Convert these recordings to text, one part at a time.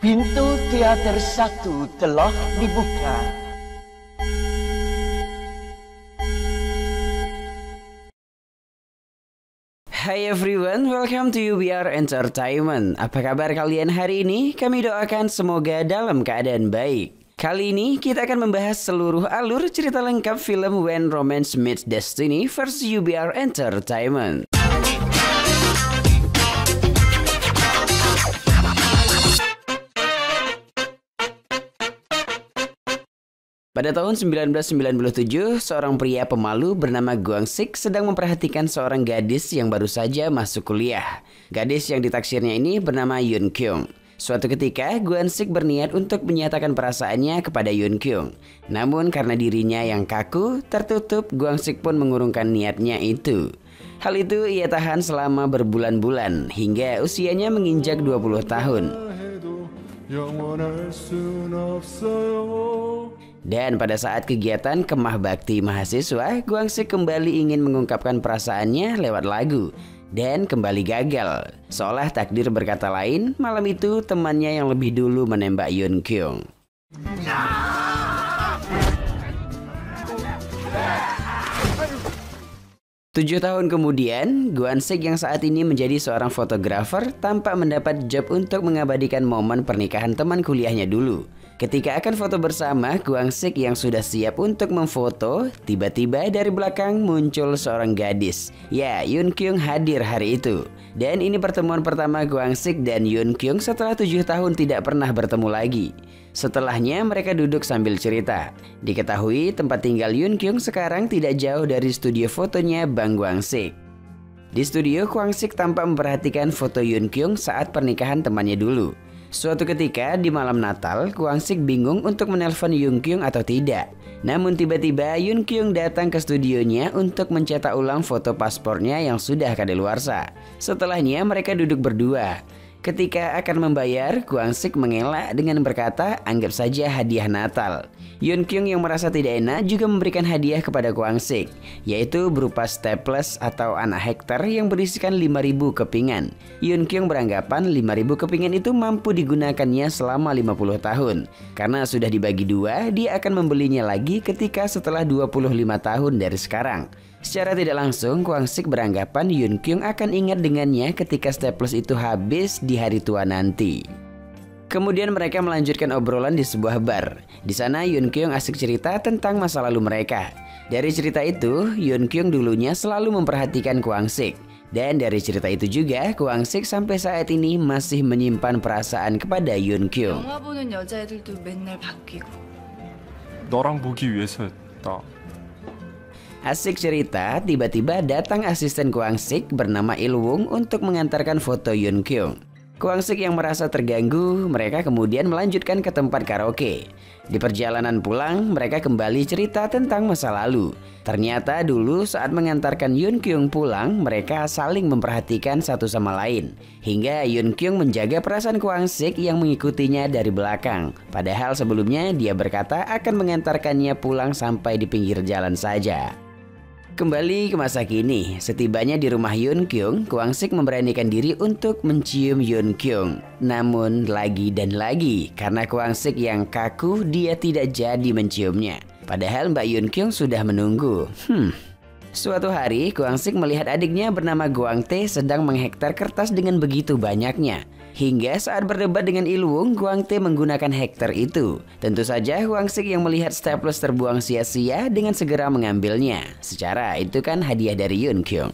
Pintu teater 1 telah dibuka. Hai everyone, welcome to UBR Entertainment. Apa kabar kalian hari ini? Kami doakan semoga dalam keadaan baik. Kali ini kita akan membahas seluruh alur cerita lengkap film When Romance Meets Destiny versi UBR Entertainment. Pada tahun 1997, seorang pria pemalu bernama Gwang Sik sedang memperhatikan seorang gadis yang baru saja masuk kuliah. Gadis yang ditaksirnya ini bernama Yoon Kyung. Suatu ketika, Gwang Sik berniat untuk menyatakan perasaannya kepada Yoon Kyung. Namun karena dirinya yang kaku, tertutup, Gwang Sik pun mengurungkan niatnya itu. Hal itu ia tahan selama berbulan-bulan, hingga usianya menginjak 20 tahun. Dan pada saat kegiatan Kemah Bakti Mahasiswa, Gwang Sik kembali ingin mengungkapkan perasaannya lewat lagu. Dan kembali gagal. Seolah takdir berkata lain, malam itu temannya yang lebih dulu menembak Yoon Kyung. 7 tahun kemudian, Gwang Sik yang saat ini menjadi seorang fotografer tampak mendapat job untuk mengabadikan momen pernikahan teman kuliahnya dulu. Ketika akan foto bersama, Gwang Sik yang sudah siap untuk memfoto, tiba-tiba dari belakang muncul seorang gadis. Ya, Yoon Kyung hadir hari itu. Dan ini pertemuan pertama Gwang Sik dan Yoon Kyung setelah 7 tahun tidak pernah bertemu lagi. Setelahnya mereka duduk sambil cerita. Diketahui tempat tinggal Yoon Kyung sekarang tidak jauh dari studio fotonya Bang Gwang Sik. Di studio, Gwang Sik tampak memperhatikan foto Yoon Kyung saat pernikahan temannya dulu. Suatu ketika di malam Natal, Gwang Sik bingung untuk menelpon Yoon Kyung atau tidak. Namun tiba-tiba Yoon Kyung datang ke studionya untuk mencetak ulang foto paspornya yang sudah kadaluarsa. Setelahnya mereka duduk berdua. Ketika akan membayar, Gwang Sik mengelak dengan berkata, anggap saja hadiah Natal. Yoon Kyung yang merasa tidak enak juga memberikan hadiah kepada Gwang Sik, yaitu berupa staples atau anak hektar yang berisikan 5.000 kepingan. Yoon Kyung beranggapan 5.000 kepingan itu mampu digunakannya selama 50 tahun. Karena sudah dibagi dua, dia akan membelinya lagi ketika setelah 25 tahun dari sekarang. Secara tidak langsung, Gwang Sik beranggapan Yoon Kyung akan ingat dengannya ketika staples itu habis di hari tua nanti. Kemudian mereka melanjutkan obrolan di sebuah bar. Di sana Yoon Kyung asik cerita tentang masa lalu mereka. Dari cerita itu, Yoon Kyung dulunya selalu memperhatikan Gwang Sik. Dan dari cerita itu juga, Gwang Sik sampai saat ini masih menyimpan perasaan kepada Yoon Kyung. 영화 보는 여자애들도 맨날 바뀌고. 너랑 보기 위해서였다. Asik cerita, tiba-tiba datang asisten Gwang Sik bernama Il Wung untuk mengantarkan foto Yoon Kyung. Gwang Sik yang merasa terganggu, mereka kemudian melanjutkan ke tempat karaoke. Di perjalanan pulang, mereka kembali cerita tentang masa lalu. Ternyata dulu saat mengantarkan Yoon Kyung pulang, mereka saling memperhatikan satu sama lain. Hingga Yoon Kyung menjaga perasaan Gwang Sik yang mengikutinya dari belakang. Padahal sebelumnya dia berkata akan mengantarkannya pulang sampai di pinggir jalan saja. Kembali ke masa kini, setibanya di rumah Yoon Kyung, Gwang Sik memberanikan diri untuk mencium Yoon Kyung. Namun lagi dan lagi, karena Gwang Sik yang kaku, dia tidak jadi menciumnya. Padahal Mbak Yoon Kyung sudah menunggu. Suatu hari, Gwang Sik melihat adiknya bernama Gwang Tae sedang menghektar kertas dengan begitu banyaknya. Hingga saat berdebat dengan Il Wung, Gwang Tae menggunakan hektar itu. Tentu saja Gwang Sik yang melihat staples terbuang sia-sia dengan segera mengambilnya. Secara itu kan hadiah dari Yoon Kyung.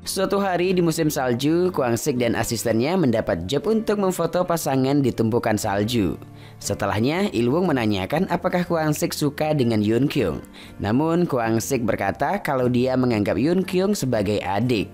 Suatu hari di musim salju, Gwang Sik dan asistennya mendapat job untuk memfoto pasangan di tumpukan salju. Setelahnya, Il Wung menanyakan apakah Gwang Sik suka dengan Yoon Kyung. Namun Gwang Sik berkata kalau dia menganggap Yoon Kyung sebagai adik.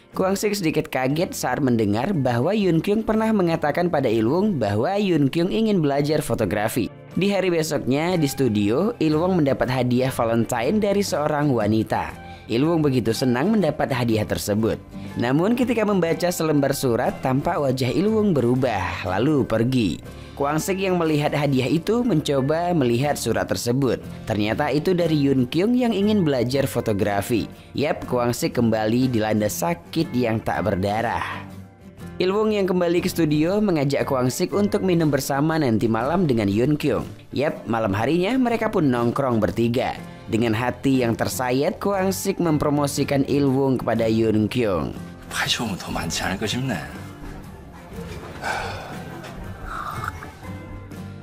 Gwang Sik sedikit kaget saat mendengar bahwa Yoon Kyung pernah mengatakan pada Il Wung bahwa Yoon Kyung ingin belajar fotografi. Di hari besoknya di studio, Il Wung mendapat hadiah Valentine dari seorang wanita. Il Wung begitu senang mendapat hadiah tersebut. Namun ketika membaca selembar surat, tampak wajah Il Wung berubah lalu pergi. Gwang Sik yang melihat hadiah itu mencoba melihat surat tersebut. Ternyata itu dari Yoon Kyung yang ingin belajar fotografi. Yap, Gwang Sik kembali dilanda sakit yang tak berdarah. Ilwung yang kembali ke studio mengajak Kwang Sik untuk minum bersama nanti malam dengan Yoon Kyung. Yap, malam harinya mereka pun nongkrong bertiga. Dengan hati yang tersayat, Kwang Sik mempromosikan Ilwung kepada Yoon Kyung.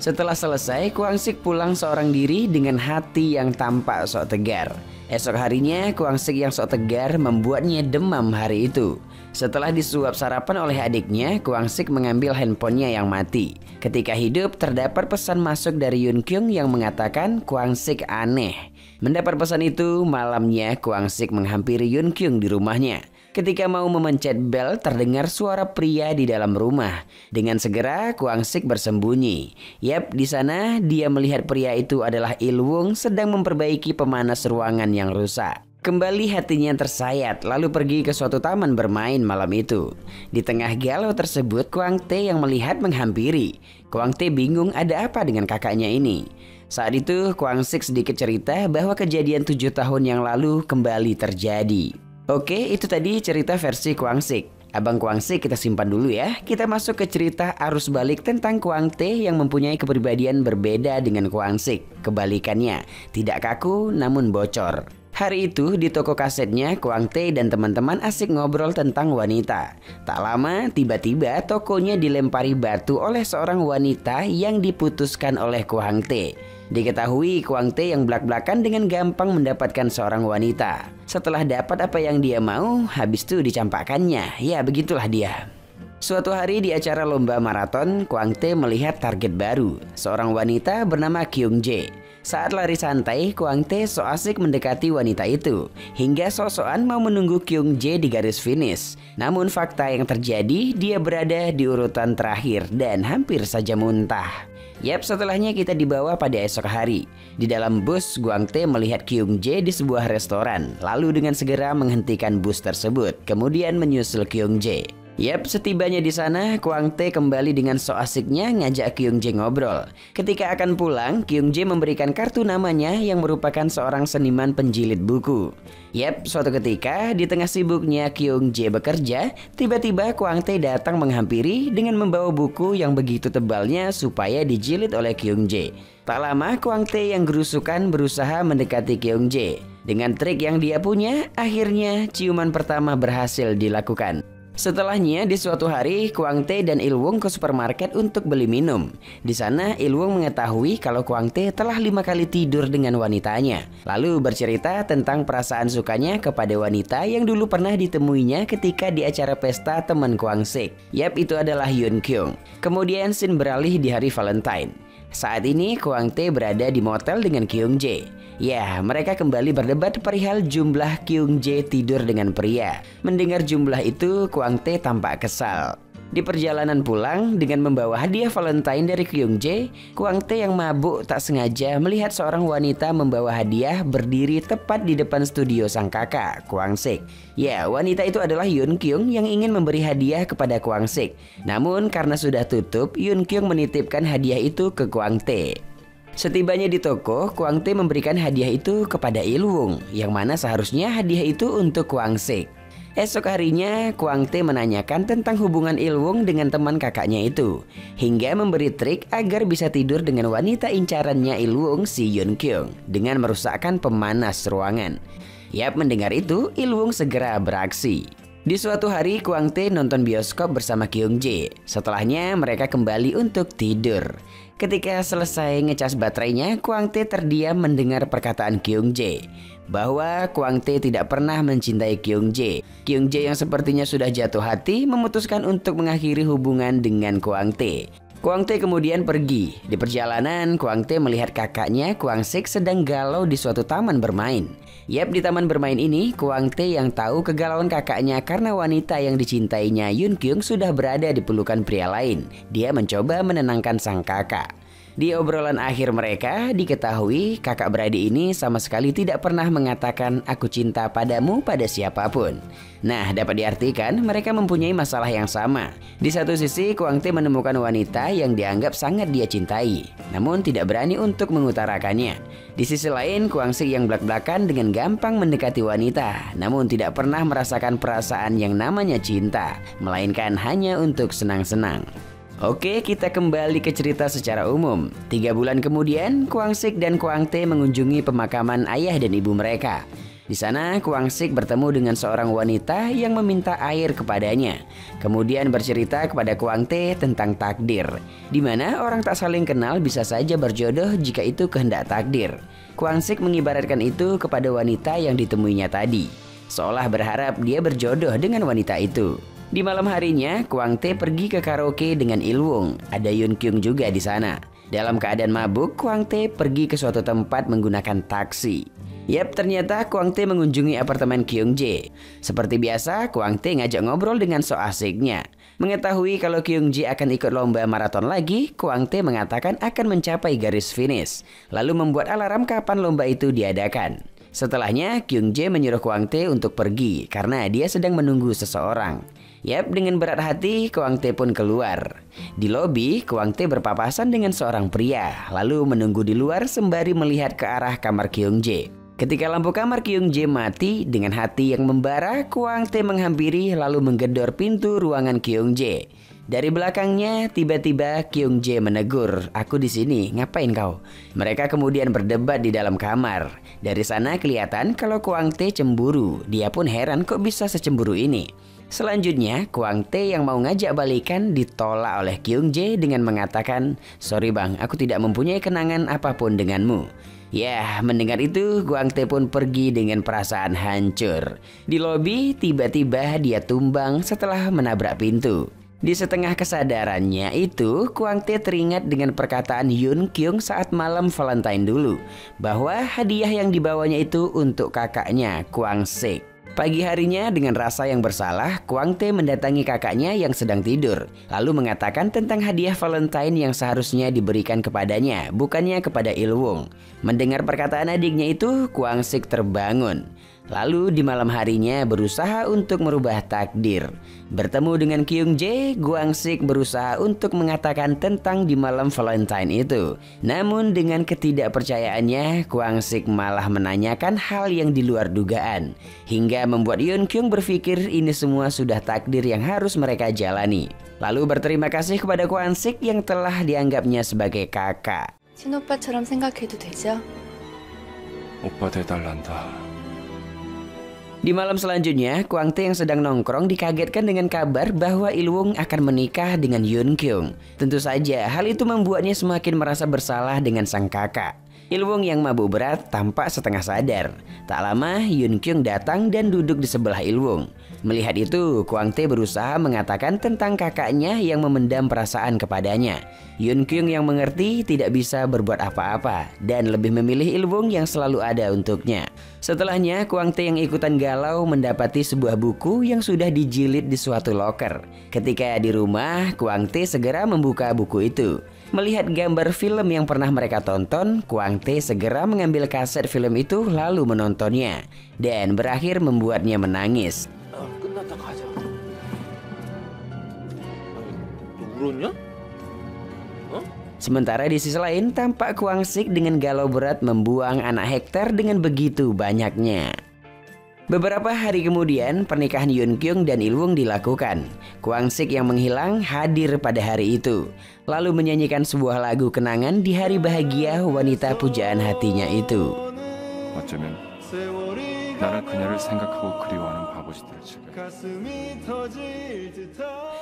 Setelah selesai, Kwang Sik pulang seorang diri dengan hati yang tampak sok tegar. Esok harinya, Kwang Sik yang sok tegar membuatnya demam hari itu. Setelah disuap sarapan oleh adiknya, Kwang Sik mengambil handphonenya yang mati. Ketika hidup, terdapat pesan masuk dari Yoon Kyung yang mengatakan Kwang Sik aneh. Mendapat pesan itu, malamnya Kwang Sik menghampiri Yoon Kyung di rumahnya. Ketika mau memencet bel, terdengar suara pria di dalam rumah. Dengan segera, Kwang Sik bersembunyi. Yap, di sana dia melihat pria itu adalah Ilwung sedang memperbaiki pemanas ruangan yang rusak. Kembali hatinya tersayat, lalu pergi ke suatu taman bermain malam itu. Di tengah galau tersebut, Kwang Tae yang melihat menghampiri. Kwang Tae bingung ada apa dengan kakaknya ini. Saat itu, Kwang Sik sedikit cerita bahwa kejadian 7 tahun yang lalu kembali terjadi. Oke, itu tadi cerita versi Kwang Sik. Abang Kwang Sik kita simpan dulu ya. Kita masuk ke cerita arus balik tentang Kwang Tae yang mempunyai kepribadian berbeda dengan Kwang Sik. Kebalikannya, tidak kaku namun bocor. Hari itu di toko kasetnya, Kwang Tae dan teman-teman asik ngobrol tentang wanita. Tak lama, tiba-tiba tokonya dilempari batu oleh seorang wanita yang diputuskan oleh Kwang Tae. Diketahui Kwang Tae yang belak-belakan dengan gampang mendapatkan seorang wanita. Setelah dapat apa yang dia mau, habis itu dicampakkannya. Ya, begitulah dia. Suatu hari di acara lomba maraton, Kwang Tae melihat target baru, seorang wanita bernama Kyung Jae. Saat lari santai, Kwang Tae so asik mendekati wanita itu, hingga sok-sokan mau menunggu Kyung Jae di garis finish. Namun fakta yang terjadi, dia berada di urutan terakhir dan hampir saja muntah. Yap, setelahnya kita dibawa pada esok hari. Di dalam bus, Kwang Tae melihat Kyung Jae di sebuah restoran, lalu dengan segera menghentikan bus tersebut, kemudian menyusul Kyung Jae. Yap, setibanya di sana, Kwang Tae kembali dengan so asiknya ngajak Kyung Jae ngobrol. Ketika akan pulang, Kyung Jae memberikan kartu namanya yang merupakan seorang seniman penjilid buku. Yap, suatu ketika di tengah sibuknya Kyung Jae bekerja, tiba-tiba Kwang Tae datang menghampiri dengan membawa buku yang begitu tebalnya supaya dijilid oleh Kyung Jae. Tak lama, Kwang Tae yang gerusukan berusaha mendekati Kyung Jae. Dengan trik yang dia punya, akhirnya ciuman pertama berhasil dilakukan. Setelahnya di suatu hari, Kwang Tae dan Ilwung ke supermarket untuk beli minum. Di sana Ilwung mengetahui kalau Kwang Tae telah 5 kali tidur dengan wanitanya. Lalu bercerita tentang perasaan sukanya kepada wanita yang dulu pernah ditemuinya ketika di acara pesta teman Kwang Sik. Yap, itu adalah Yoon Kyung. Kemudian scene beralih di hari Valentine. Saat ini Kwang Tae berada di motel dengan Kyung Jae. Ya, mereka kembali berdebat perihal jumlah Kyung Jae tidur dengan pria. Mendengar jumlah itu, Kwang Tae tampak kesal. Di perjalanan pulang dengan membawa hadiah Valentine dari Kyung Jae, Kwang Tae yang mabuk tak sengaja melihat seorang wanita membawa hadiah berdiri tepat di depan studio sang kakak, Kwang Sik. Ya, wanita itu adalah Yoon Kyung yang ingin memberi hadiah kepada Kwang Sik. Namun karena sudah tutup, Yoon Kyung menitipkan hadiah itu ke Kwang Tae. Setibanya di toko, Kwang Tae memberikan hadiah itu kepada Ilwung, yang mana seharusnya hadiah itu untuk Kwang Sik. Esok harinya, Kwang Tae menanyakan tentang hubungan Ilwung dengan teman kakaknya itu, hingga memberi trik agar bisa tidur dengan wanita incarannya Ilwung, si Yoon Kyung, dengan merusakkan pemanas ruangan. Yap, mendengar itu, Ilwung segera beraksi. Di suatu hari, Kwang Tae nonton bioskop bersama Kyung Jae. Setelahnya, mereka kembali untuk tidur. Ketika selesai ngecas baterainya, Kwang Tae terdiam mendengar perkataan Kyung Jae bahwa Kwang Tae tidak pernah mencintai Kyung Jae. Kyung Jae yang sepertinya sudah jatuh hati memutuskan untuk mengakhiri hubungan dengan Kwang Tae. Kwang Tae kemudian pergi. Di perjalanan, Kwang Tae melihat kakaknya Kwang Sik sedang galau di suatu taman bermain. Yap, di taman bermain ini, Kwang Tae yang tahu kegalauan kakaknya karena wanita yang dicintainya Yoon Kyung sudah berada di pelukan pria lain. Dia mencoba menenangkan sang kakak. Di obrolan akhir mereka diketahui kakak beradik ini sama sekali tidak pernah mengatakan aku cinta padamu pada siapapun. Nah, dapat diartikan mereka mempunyai masalah yang sama. Di satu sisi Kwang Tae menemukan wanita yang dianggap sangat dia cintai, namun tidak berani untuk mengutarakannya. Di sisi lain Kwang Sik yang belak-belakan dengan gampang mendekati wanita, namun tidak pernah merasakan perasaan yang namanya cinta, melainkan hanya untuk senang-senang. Oke, kita kembali ke cerita secara umum. 3 bulan kemudian, Kwang Sik dan Kwang Tae mengunjungi pemakaman ayah dan ibu mereka. Di sana, Kwang Sik bertemu dengan seorang wanita yang meminta air kepadanya. Kemudian bercerita kepada Kwang Tae tentang takdir, di mana orang tak saling kenal bisa saja berjodoh jika itu kehendak takdir. Kwang Sik mengibaratkan itu kepada wanita yang ditemuinya tadi, seolah berharap dia berjodoh dengan wanita itu. Di malam harinya, Kwang Tae pergi ke karaoke dengan Il-wung. Ada Yoon Kyung juga di sana. Dalam keadaan mabuk, Kwang Tae pergi ke suatu tempat menggunakan taksi. Yap, ternyata Kwang Tae mengunjungi apartemen Kyung Jae. Seperti biasa, Kwang Tae ngajak ngobrol dengan so asiknya. Mengetahui kalau Kyung Jae akan ikut lomba maraton lagi, Kwang Tae mengatakan akan mencapai garis finish, lalu membuat alarm kapan lomba itu diadakan. Setelahnya, Kyung Jae menyuruh Kwang Tae untuk pergi karena dia sedang menunggu seseorang. Yap, dengan berat hati Kwang Tae pun keluar. Di lobi, Kwang Tae berpapasan dengan seorang pria, lalu menunggu di luar sembari melihat ke arah kamar Kyung Jae. Ketika lampu kamar Kyung Jae mati, dengan hati yang membara, Kwang Tae menghampiri lalu menggedor pintu ruangan Kyung Jae. Dari belakangnya, tiba-tiba Kyung Jae menegur, "Aku di sini, ngapain kau?" Mereka kemudian berdebat di dalam kamar. Dari sana kelihatan kalau Kwang Tae cemburu. Dia pun heran kok bisa secemburu ini. Selanjutnya, Kwang Tae yang mau ngajak balikan ditolak oleh Kyung Jae dengan mengatakan, "Sorry bang, aku tidak mempunyai kenangan apapun denganmu." Ya, mendengar itu, Kwang Tae pun pergi dengan perasaan hancur. Di lobi, tiba-tiba dia tumbang setelah menabrak pintu. Di setengah kesadarannya itu, Kwang Tae teringat dengan perkataan Yoon Kyung saat malam Valentine dulu, bahwa hadiah yang dibawanya itu untuk kakaknya, Kwang Sik. Pagi harinya dengan rasa yang bersalah, Kwang Tae mendatangi kakaknya yang sedang tidur, lalu mengatakan tentang hadiah Valentine yang seharusnya diberikan kepadanya, bukannya kepada Il-wung. Mendengar perkataan adiknya itu, Kwang Sik terbangun. Lalu di malam harinya berusaha untuk merubah takdir. Bertemu dengan Kyung Jae, Kwang Sik berusaha untuk mengatakan tentang di malam Valentine itu. Namun dengan ketidakpercayaannya, Kwang Sik malah menanyakan hal yang di luar dugaan. Hingga membuat Yoon Kyung berpikir ini semua sudah takdir yang harus mereka jalani. Lalu berterima kasih kepada Kwang Sik yang telah dianggapnya sebagai kakak. 친오빠처럼 생각해도 되죠? 오빠 돼달란다. Di malam selanjutnya, Kwang Tae yang sedang nongkrong dikagetkan dengan kabar bahwa Il-wung akan menikah dengan Yoon Kyung. Tentu saja hal itu membuatnya semakin merasa bersalah dengan sang kakak. Il-wung yang mabuk berat tampak setengah sadar. Tak lama Yoon Kyung datang dan duduk di sebelah Il-wung. Melihat itu, Kwang Tae berusaha mengatakan tentang kakaknya yang memendam perasaan kepadanya. Yoon Kyung yang mengerti tidak bisa berbuat apa-apa dan lebih memilih Il-wung yang selalu ada untuknya. Setelahnya, Kwang Tae yang ikutan galau mendapati sebuah buku yang sudah dijilid di suatu loker. Ketika di rumah, Kwang Tae segera membuka buku itu. Melihat gambar film yang pernah mereka tonton, Kwang Tae segera mengambil kaset film itu lalu menontonnya. Dan berakhir membuatnya menangis. 끝났다 가자. 울었냐? Sementara di sisi lain, tampak Kwang Sik dengan galau berat membuang anak hektar dengan begitu banyaknya. Beberapa hari kemudian, pernikahan Yoon Kyung dan Il-wung dilakukan. Kwang Sik yang menghilang hadir pada hari itu, lalu menyanyikan sebuah lagu kenangan di hari bahagia wanita pujaan hatinya itu. 어쩌면 나를 그녀를 생각하고 그리워하는 바보짓들 지금.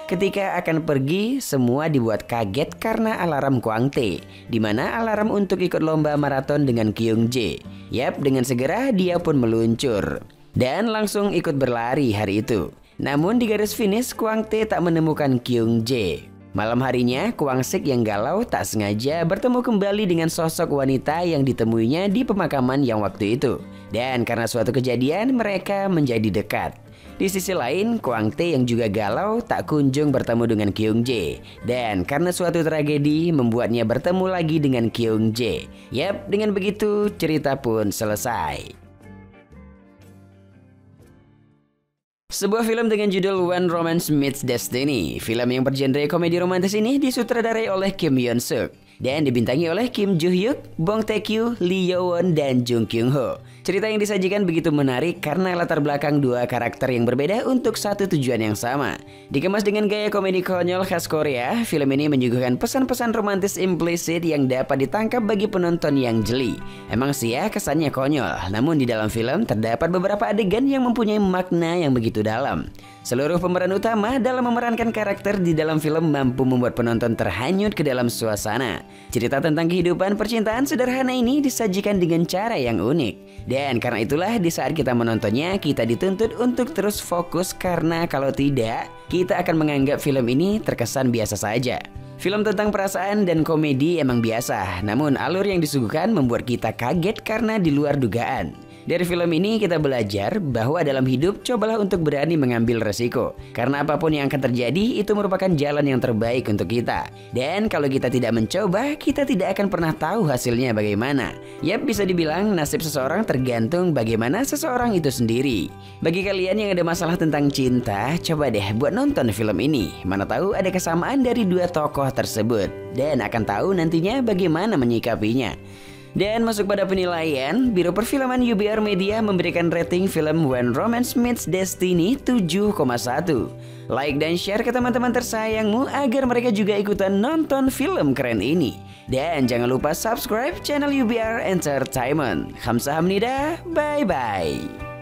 Ketika akan pergi, semua dibuat kaget karena alarm Kwang Tae, di mana alarm untuk ikut lomba maraton dengan Kyung Jae. Yap, dengan segera dia pun meluncur dan langsung ikut berlari hari itu. Namun di garis finish, Kwang Tae tak menemukan Kyung Jae. Malam harinya, Kwang Sik yang galau tak sengaja bertemu kembali dengan sosok wanita yang ditemuinya di pemakaman yang waktu itu. Dan karena suatu kejadian, mereka menjadi dekat. Di sisi lain, Kwang Tae yang juga galau tak kunjung bertemu dengan Kyung Jae. Dan karena suatu tragedi membuatnya bertemu lagi dengan Kyung Jae. Yap, dengan begitu cerita pun selesai. Sebuah film dengan judul When Romance Meets Destiny. Film yang bergenre komedi romantis ini disutradarai oleh Kim Yeon Suk dan dibintangi oleh Kim Joo Hyuk, Bong Tae Kyu, Lee Yo Won, dan Jung Kyung Ho. Cerita yang disajikan begitu menarik karena latar belakang dua karakter yang berbeda untuk satu tujuan yang sama. Dikemas dengan gaya komedi konyol khas Korea, film ini menyuguhkan pesan-pesan romantis implisit yang dapat ditangkap bagi penonton yang jeli. Emang sih ya kesannya konyol, namun di dalam film terdapat beberapa adegan yang mempunyai makna yang begitu dalam. Seluruh pemeran utama dalam memerankan karakter di dalam film mampu membuat penonton terhanyut ke dalam suasana. Cerita tentang kehidupan percintaan sederhana ini disajikan dengan cara yang unik. Dan karena itulah di saat kita menontonnya, kita dituntut untuk terus fokus karena kalau tidak, kita akan menganggap film ini terkesan biasa saja. Film tentang perasaan dan komedi emang biasa, namun alur yang disuguhkan membuat kita kaget karena di luar dugaan. Dari film ini kita belajar bahwa dalam hidup cobalah untuk berani mengambil resiko. Karena apapun yang akan terjadi itu merupakan jalan yang terbaik untuk kita. Dan kalau kita tidak mencoba, kita tidak akan pernah tahu hasilnya bagaimana. Yap, bisa dibilang nasib seseorang tergantung bagaimana seseorang itu sendiri. Bagi kalian yang ada masalah tentang cinta, coba deh buat nonton film ini. Mana tahu ada kesamaan dari dua tokoh tersebut. Dan akan tahu nantinya bagaimana menyikapinya. Dan masuk pada penilaian, Biro Perfilman UBR Media memberikan rating film When Romance Meets Destiny 7,1. Like dan share ke teman-teman tersayangmu agar mereka juga ikutan nonton film keren ini. Dan jangan lupa subscribe channel UBR Entertainment. Kamsahamnida, bye-bye.